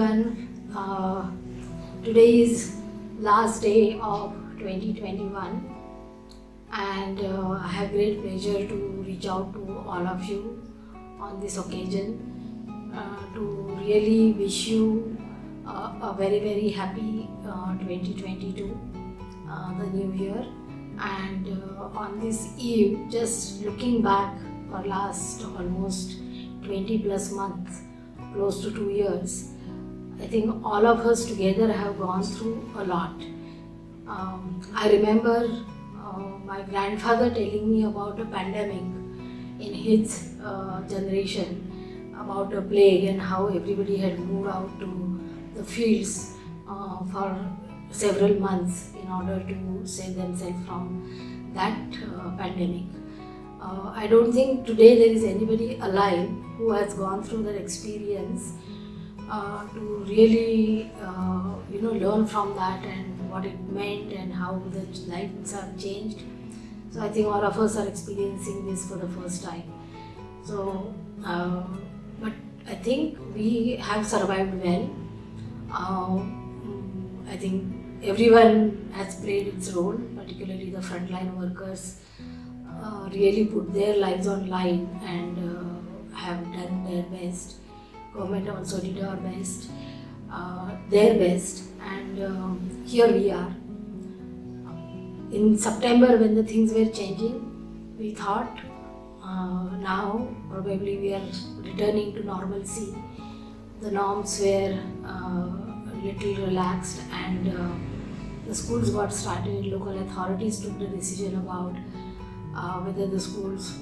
everyone. Today is last day of 2021 and I have great pleasure to reach out to all of you on this occasion to really wish you a very happy 2022, the new year. And on this eve, just looking back for last almost 20 plus months, close to 2 years, I think all of us together have gone through a lot. I remember my grandfather telling me about a pandemic in his generation, about a plague and how everybody had moved out to the fields for several months in order to save themselves from that pandemic. I don't think today there is anybody alive who has gone through that experience to really learn from that and what it meant and how the lives have changed. So I think all of us are experiencing this for the first time. So, but I think we have survived well. I think everyone has played its role, particularly the frontline workers really put their lives on line and have done their best. Government also did their best, and here we are. In September, when the things were changing, we thought now probably we are returning to normalcy. The norms were a little relaxed and the schools got started. Local authorities took the decision about whether the schools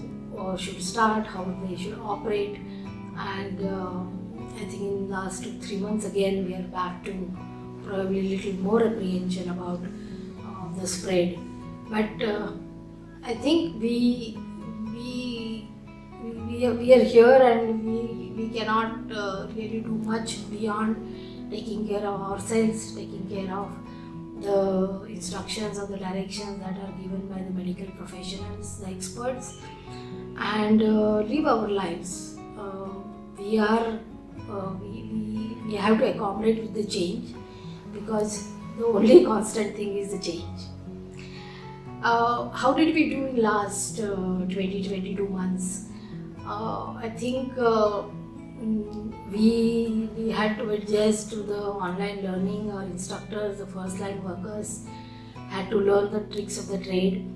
should start, how they should operate, and I think in the last 2-3 months again we are back to probably a little more apprehension about the spread. But I think we are here and we cannot really do much beyond taking care of ourselves, taking care of the instructions or the directions that are given by the medical professionals, the experts, and live our lives. We have to accommodate with the change, because the only constant thing is the change. How did we do in last 20-22 months? I think we had to adjust to the online learning. Our instructors, the first line workers, had to learn the tricks of the trade.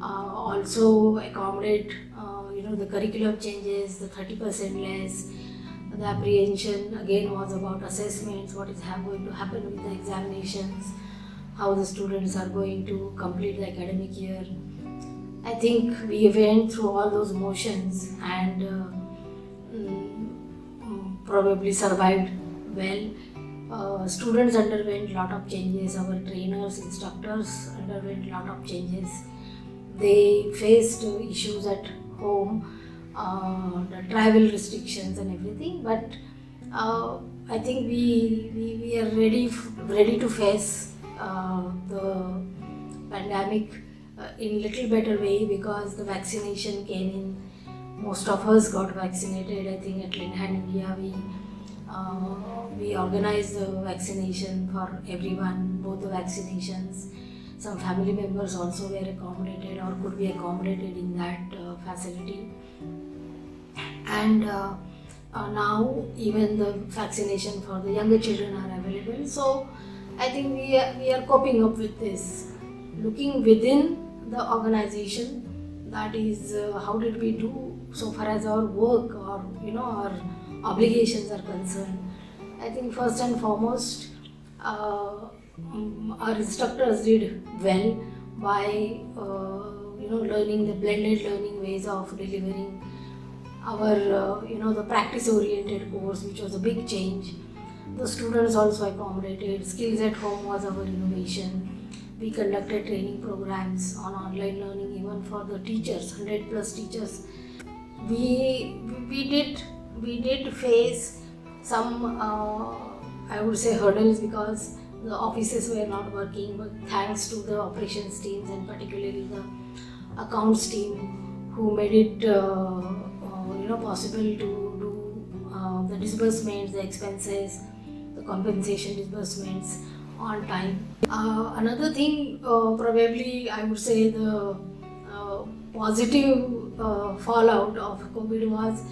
Also accommodate the curriculum changes, the 30% less. The apprehension again was about assessments, what is going to happen with the examinations, how the students are going to complete the academic year. I think we went through all those motions and probably survived well. Students underwent a lot of changes, our trainers, instructors underwent a lot of changes. They faced issues at home, the travel restrictions and everything, but I think we are ready to face the pandemic in little better way, because the vaccination came in. Most of us got vaccinated. I think at Linhan India we organized the vaccination for everyone, both the vaccinations. Some family members also were accommodated or could be accommodated in that facility. And now even the vaccination for the younger children are available. So I think we are coping up with this. Looking within the organization, that is how did we do so far as our work or our obligations are concerned. I think first and foremost our instructors did well by learning the blended learning ways of delivering our the practice oriented course, which was a big change. The students also accommodated. Skills at Home was our innovation. We conducted training programs on online learning even for the teachers, 100 plus teachers. We did face some I would say hurdles, because the offices were not working, but thanks to the operations teams and particularly the accounts team who made it possible to do the disbursements, the expenses, the compensation disbursements on time. Another thing, probably I would say the positive fallout of COVID was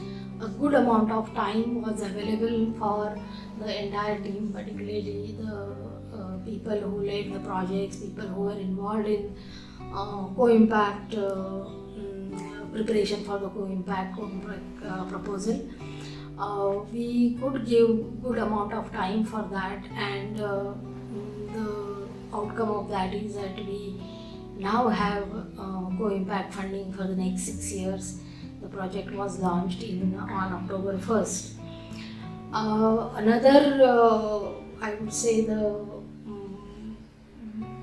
a good amount of time was available for the entire team, particularly the people who led the projects, people who were involved in co-impact preparation for the co-impact proposal. We could give good amount of time for that, and the outcome of that is that we now have co-impact funding for the next 6 years. The project was launched on October 1st. Another, I would say, the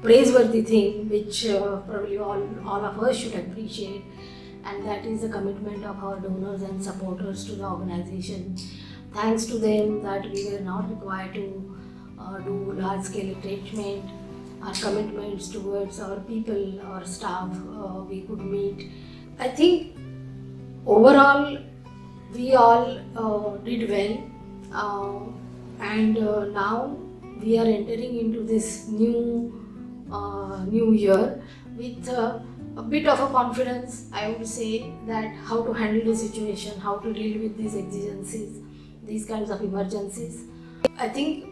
praiseworthy thing which probably all of us should appreciate, and that is the commitment of our donors and supporters to the organization. Thanks to them that we were not required to do large scale retrenchment. Our commitments towards our people, our staff, we could meet. I think overall we all did well, and now we are entering into this new year with a bit of a confidence, I would say, that how to handle the situation, how to deal with these exigencies, these kinds of emergencies. I think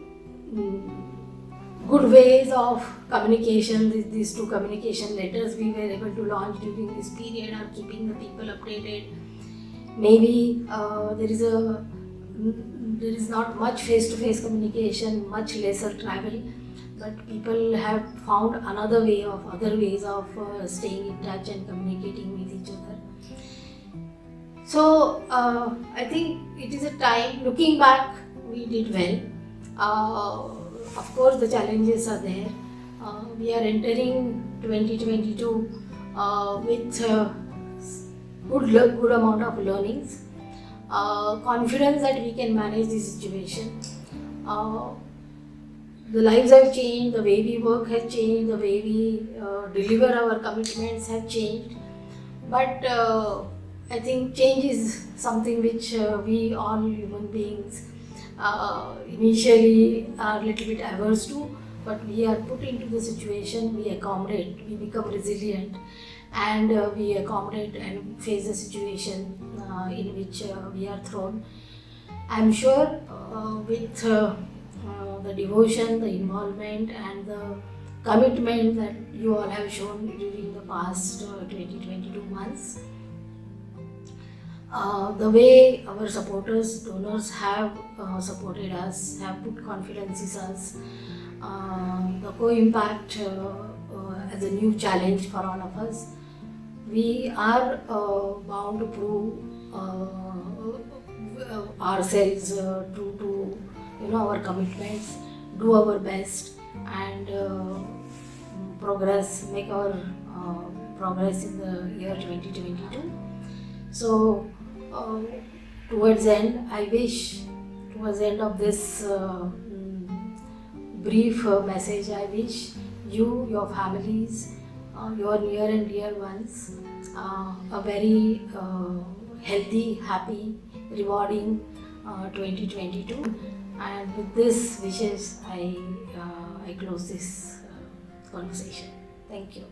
good ways of communication, these 2 communication letters we were able to launch during this period are keeping the people updated. Maybe there is not much face-to-face communication, much lesser travel, but people have found other ways of staying in touch and communicating with each other. So I think it is a time, looking back, we did well. Of course, the challenges are there. We are entering 2022 with good amount of learnings, confidence that we can manage this situation. The lives have changed, the way we work has changed, the way we deliver our commitments have changed. But I think change is something which we all human beings initially are a little bit averse to, but we are put into the situation, we accommodate, we become resilient, and we accommodate and face the situation in which we are thrown. I am sure with the devotion, the involvement, and the commitment that you all have shown during the past 20-22 months, the way our supporters, donors have supported us, have put confidence in us, the co-impact as a new challenge for all of us, we are bound to prove ourselves to our commitments, do our best, and make our progress in the year 2022. So towards the end of this brief message, I wish you, your families, your near and dear ones a very healthy, happy, rewarding 2022. And with this wishes, I close this conversation. Thank you.